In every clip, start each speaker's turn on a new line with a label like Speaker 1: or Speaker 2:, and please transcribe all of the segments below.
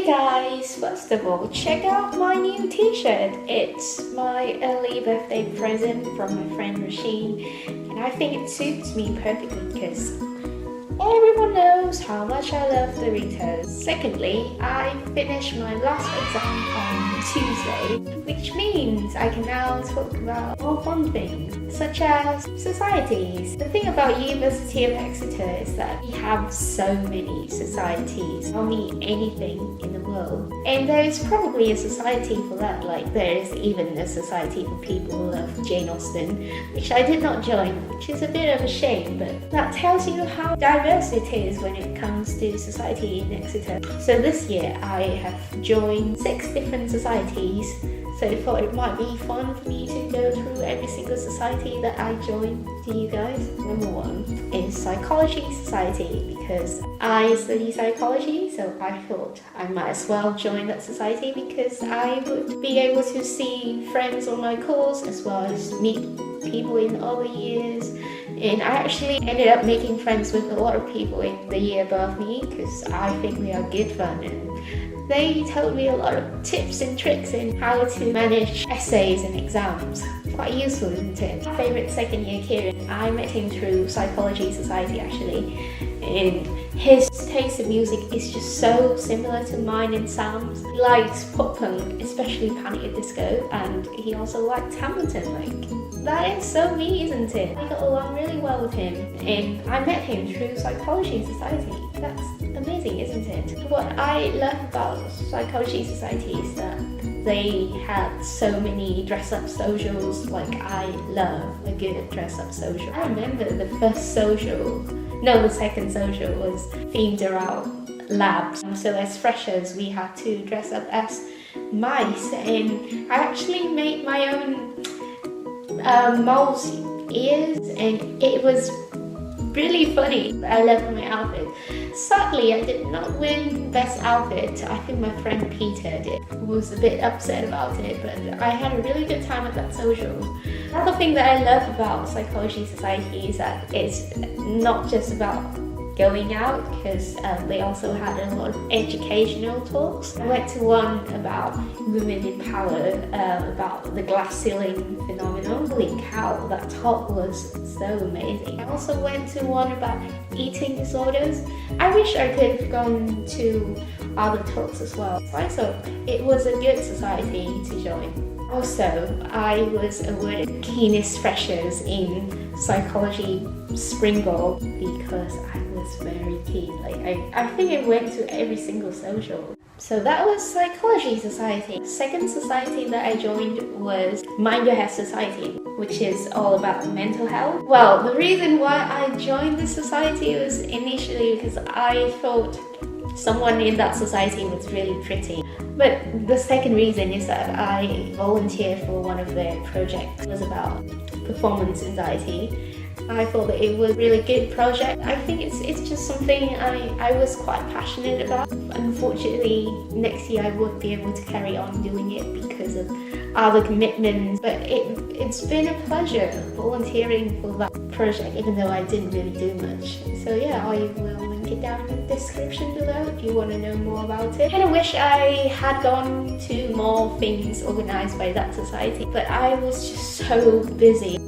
Speaker 1: Hey guys, first of all, check out my new t-shirt. It's my early birthday present from my friend Rasheen, and I think it suits me perfectly because everyone knows how much I love Doritos. Secondly, I finished my last exam on Tuesday, which means I can now talk about more fun things, such as societies. The thing about University of Exeter is that we have so many societies. Tell me anything in the world. And there is probably a society for that, like there is even a society for people who love Jane Austen, which I did not join, which is a bit of a shame, but that tells you how diverse it is when it comes to society in Exeter. So this year I have joined 6 different societies, so I thought it might be fun for me to go through every single society that I joined to you guys. Number 1 is Psychology Society, because I study psychology, so I thought I might as well join that society because I would be able to see friends on my course as well as meet people in other years. And I actually ended up making friends with a lot of people in the year above me because I think we are good fun, and they told me a lot of tips and tricks in how to manage essays and exams. Quite useful, isn't it? My favourite second year Kieran, I met him through Psychology Society actually, and his taste in music is just so similar to mine and Sam's. He likes pop punk, especially Panic at Disco, and he also liked Hamilton. That is so me, isn't it? I got along really well with him, and I met him through Psychology Society. That's amazing, isn't it? What I love about Psychology Society is that they had so many dress-up socials. Like, I love a good dress-up social. I remember the second social was themed around labs. So as freshers, we had to dress up as mice, and I actually made my own mouse ears, and it was really funny. I loved my outfit. Sadly, I did not win best outfit. I think my friend Peter did. He was a bit upset about it, but I had a really good time at that social. Another thing that I love about Psychology Society is that it's not just about going out, because they also had a lot of educational talks. I went to one about women in power, about the glass ceiling phenomenon. Holy cow, that talk was so amazing. I also went to one about eating disorders. I wish I could have gone to other talks as well. I thought it was a good society to join. Also, I was awarded keenest freshers in psychology spring ball because I was very keen. I think I went to every single social. So that was Psychology Society. The second society that I joined was Mind Your Head Society, which is all about mental health. Well, the reason why I joined this society was initially because I thought someone in that society was really pretty. But the second reason is that I volunteered for one of their projects. It was about performance anxiety. I thought that it was a really good project. I think it's just something I was quite passionate about. Unfortunately, next year I won't be able to carry on doing it because of other commitments. But it's been a pleasure volunteering for that project, even though I didn't really do much. So yeah, I will link it down in the description below if you want to know more about it. I kind of wish I had gone to more things organized by that society, but I was just so busy,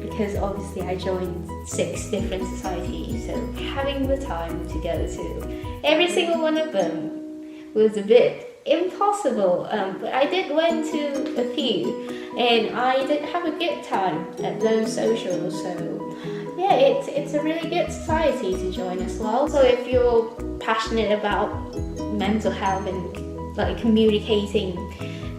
Speaker 1: because obviously I joined 6 different societies, so having the time to go to every single one of them was a bit impossible, but I did went to a few, and I did have a good time at those socials, so yeah, it's a really good society to join as well. So if you're passionate about mental health and like communicating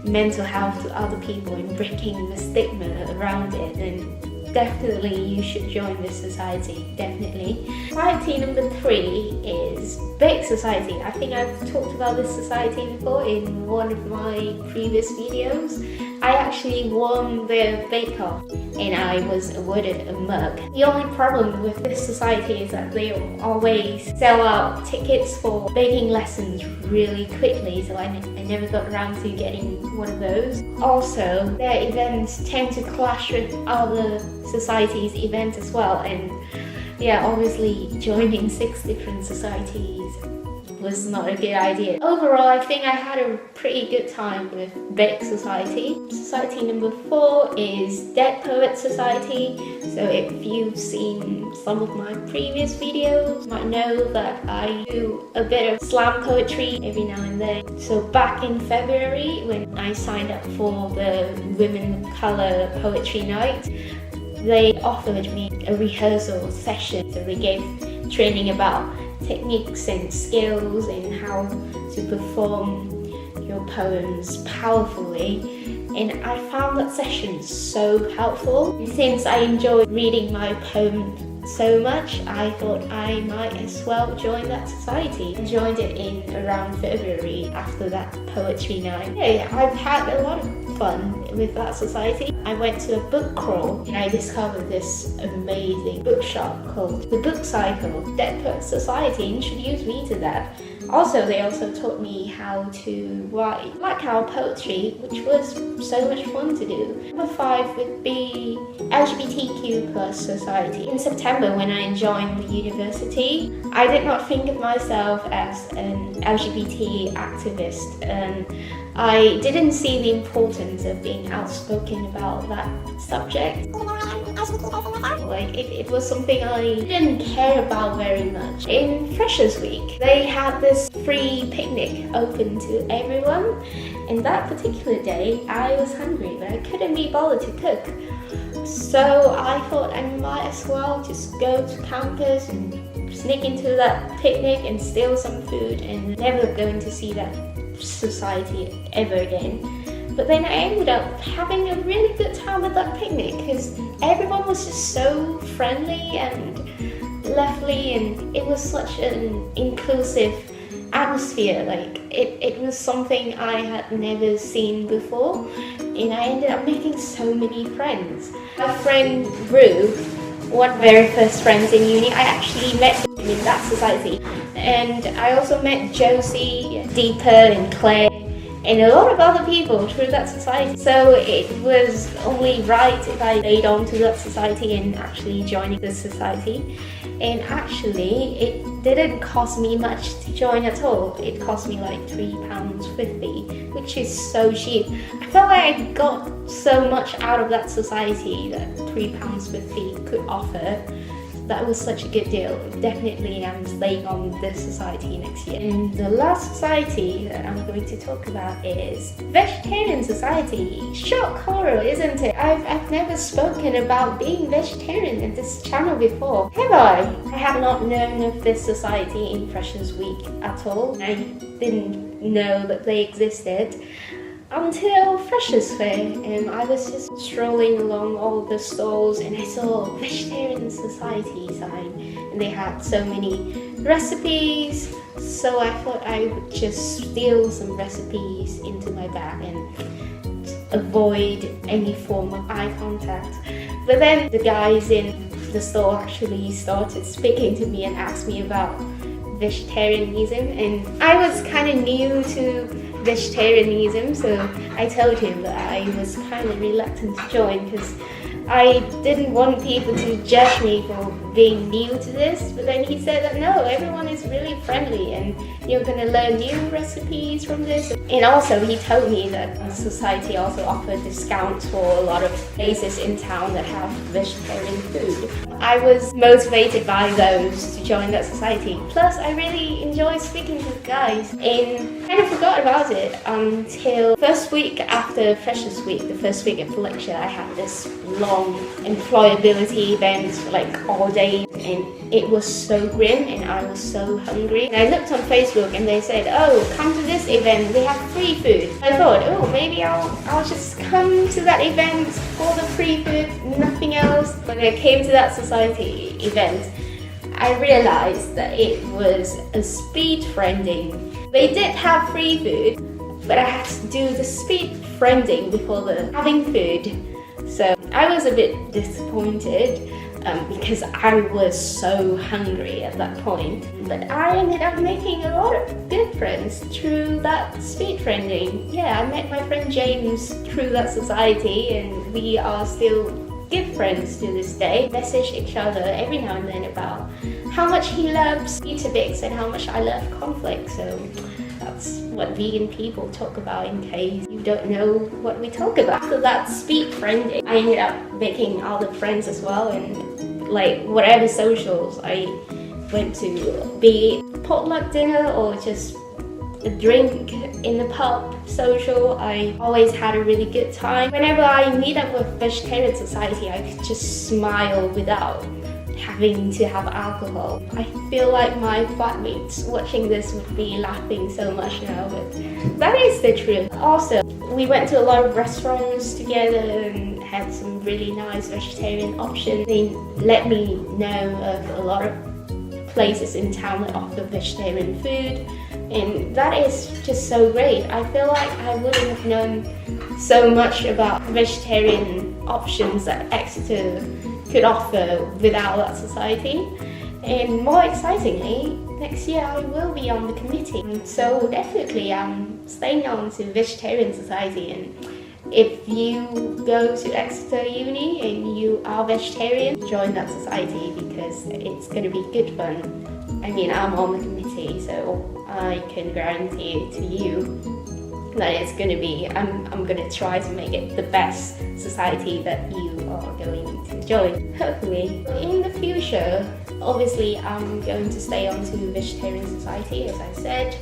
Speaker 1: mental health to other people and breaking the stigma around it, then definitely you should join this society, definitely. Society number 3 is Bake Society. I think I've talked about this society before in one of my previous videos. I actually won the bake-off and I was awarded a mug. The only problem with this society is that they always sell out tickets for baking lessons really quickly, so I never got around to getting one of those. Also, their events tend to clash with other societies' events as well, and yeah, obviously joining 6 different societies was not a good idea. Overall, I think I had a pretty good time with Veg Society. Society number 4 is Dead Poet Society. So if you've seen some of my previous videos, you might know that I do a bit of slam poetry every now and then. So back in February, when I signed up for the Women of Colour Poetry Night, they offered me a rehearsal session. So they gave training about techniques and skills and how to perform your poems powerfully, and I found that session so helpful. And since I enjoyed reading my poem so much, I thought I might as well join that society. I joined it in around February after that poetry night. Yeah, I've had a lot of fun with that society. I went to a book crawl and I discovered this amazing bookshop called The Book Cycle. Dead Poet Society introduced me to that. Also, they also taught me how to write blackout poetry, which was so much fun to do. Number 5 would be LGBTQ plus society. In September, when I joined the university, I did not think of myself as an LGBT activist, and I didn't see the importance of being outspoken about that subject. Like, it was something I didn't care about very much. In Freshers Week, they had this free picnic open to everyone, and that particular day I was hungry but I couldn't be bothered to cook. So I thought I might as well just go to campus and sneak into that picnic and steal some food and never going to see that society ever again. But then I ended up having a really good time at that picnic because everyone was just so friendly and lovely, and it was such an inclusive atmosphere. Like, it was something I had never seen before, and I ended up making so many friends. My friend Rue, one of my very first friends in uni, I actually met in that society, and I also met Josie, Deepa and Claire, and a lot of other people through that society. So it was only right if I stayed on to that society and actually joining the society. And actually, it didn't cost me much to join at all. It cost me like £3.50, which is so cheap. I felt like I got so much out of that society that £3.50 could offer. That was such a good deal. Definitely I'm staying on this society next year. And the last society that I'm going to talk about is Vegetarian Society. Shock horror, isn't it? I've never spoken about being vegetarian in this channel before. Have I? I have not known of this society in Freshers Week at all. I didn't know that they existed until Freshers Fair, and I was just strolling along all the stalls and I saw Vegetarian Society sign, and they had so many recipes, so I thought I would just steal some recipes into my bag and avoid any form of eye contact. But then the guys in the store actually started speaking to me and asked me about vegetarianism, and I was kind of new to vegetarianism, so I told him that I was kind of reluctant to join because I didn't want people to judge me for being new to this. But then he said that no, everyone is really friendly and you're going to learn new recipes from this. And also he told me that the society also offered discounts for a lot of places in town that have vegetarian food. I was motivated by those to join that society. Plus I really enjoy speaking to the guys, and kind of forgot about it until first week after Freshers Week, the first week of lecture. I had this long employability event like all day, and it was so grim and I was so hungry. And I looked on Facebook and they said, oh, come to this event, they have free food. I thought, oh, maybe I'll just come to that event for the free food, nothing else. When I came to that society event, I realized that it was a speed friending. They did have free food, but I had to do the speed friending before the having food. So I was a bit disappointed because I was so hungry at that point. But I ended up making a lot of good friends through that speed friending. Yeah, I met my friend James through that society, and we are still good friends to this day. Message each other every now and then about how much he loves Weetabix and how much I love conflict. So that's what vegan people talk about, in case you don't know what we talk about. After that speed friending, I ended up making other friends as well, and like whatever socials I went to, be it potluck dinner or just a drink in the pub social, I always had a really good time. Whenever I meet up with Vegetarian Society, I could just smile without having to have alcohol. I feel like my flatmates watching this would be laughing so much now, but that is the truth. Also, we went to a lot of restaurants together and had some really nice vegetarian options. They let me know of a lot of places in town that offer vegetarian food, and that is just so great. I feel like I wouldn't have known so much about vegetarian options that Exeter could offer without that society. And more excitingly, next year I will be on the committee, so definitely I'm staying on to Vegetarian Society. And if you go to Exeter Uni and you are vegetarian, join that society because it's going to be good fun. I mean, I'm on the committee, so I can guarantee to you that it's going to be, I'm going to try to make it the best society that you are going to join, hopefully. In the future, obviously I'm going to stay on to Vegetarian Society, as I said.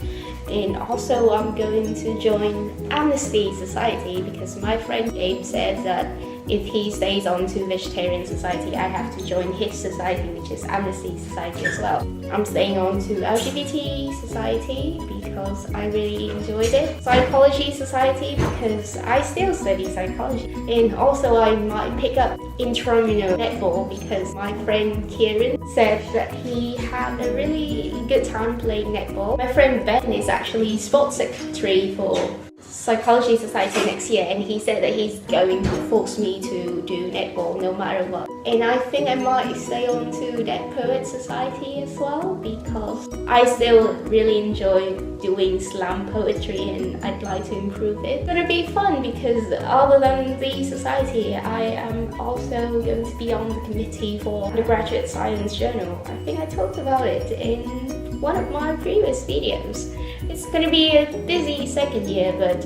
Speaker 1: And also I'm going to join Amnesty Society because my friend Gabe said that if he stays on to Vegetarian Society, I have to join his society, which is Amnesty Society as well. I'm staying on to LGBT Society because I really enjoyed it. Psychology Society because I still study psychology. And also I might pick up intramural netball because my friend Kieran said that he had a really good time playing netball. My friend Ben is actually sports secretary for Psychology Society next year, and he said that he's going to force me to do netball no matter what. And I think I might stay on to that Poet Society as well because I still really enjoy doing slam poetry and I'd like to improve it. It's going to be fun because other than the society, I am also going to be on the committee for the Graduate Science Journal. I think I talked about it in one of my previous videos. It's going to be a busy second year, but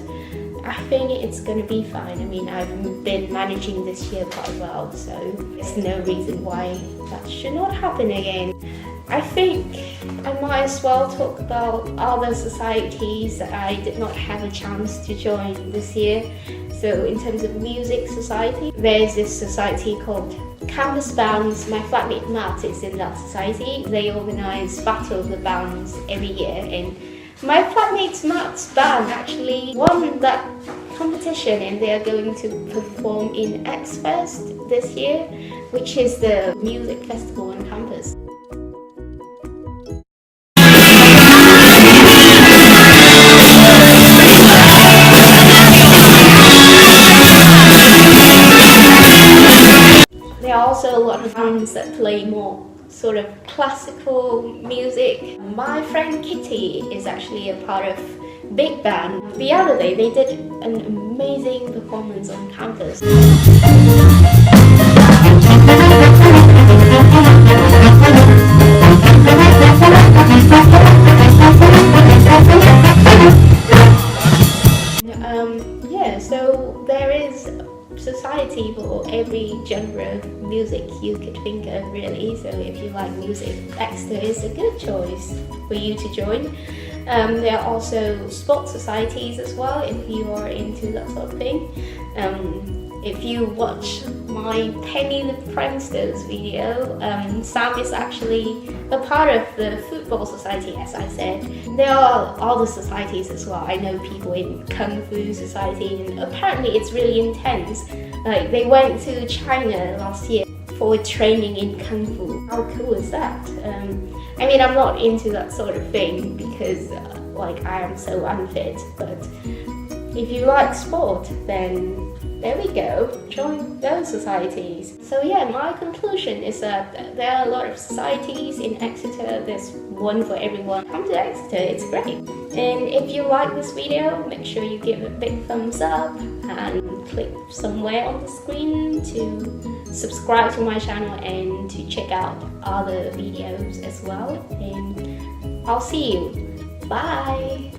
Speaker 1: I think it's going to be fine. I mean, I've been managing this year quite well, so there's no reason why that should not happen again. I think I might as well talk about other societies that I did not have a chance to join this year. So in terms of music society, there's this society called Campus Bands. My flatmate Matt is in that society. They organise Battle of the Bands every year, and my flatmate Matt's band actually won that competition, and they are going to perform in X Fest this year, which is the music festival on campus. There are also a lot of bands that play more sort of classical music. My friend Kitty is actually a part of Big Band. The other day they did an amazing performance on campus. Yeah, so there is society for every genre of music you could think of, really. So if you like music, Exeter is a good choice for you to join. There are also sports societies as well if you are into that sort of thing. If you watch my Penny the Pranksters video, Sam is actually a part of the football society, as I said. There are other societies as well. I know people in Kung Fu society, and apparently it's really intense. Like, they went to China last year for training in Kung Fu. How cool is that? I mean, I'm not into that sort of thing because like I am so unfit, but if you like sport, then there we go, join those societies. So yeah, my conclusion is that there are a lot of societies in Exeter. There's one for everyone. Come to Exeter, it's great. And if you like this video, make sure you give it a big thumbs up and click somewhere on the screen to subscribe to my channel and to check out other videos as well. And I'll see you. Bye!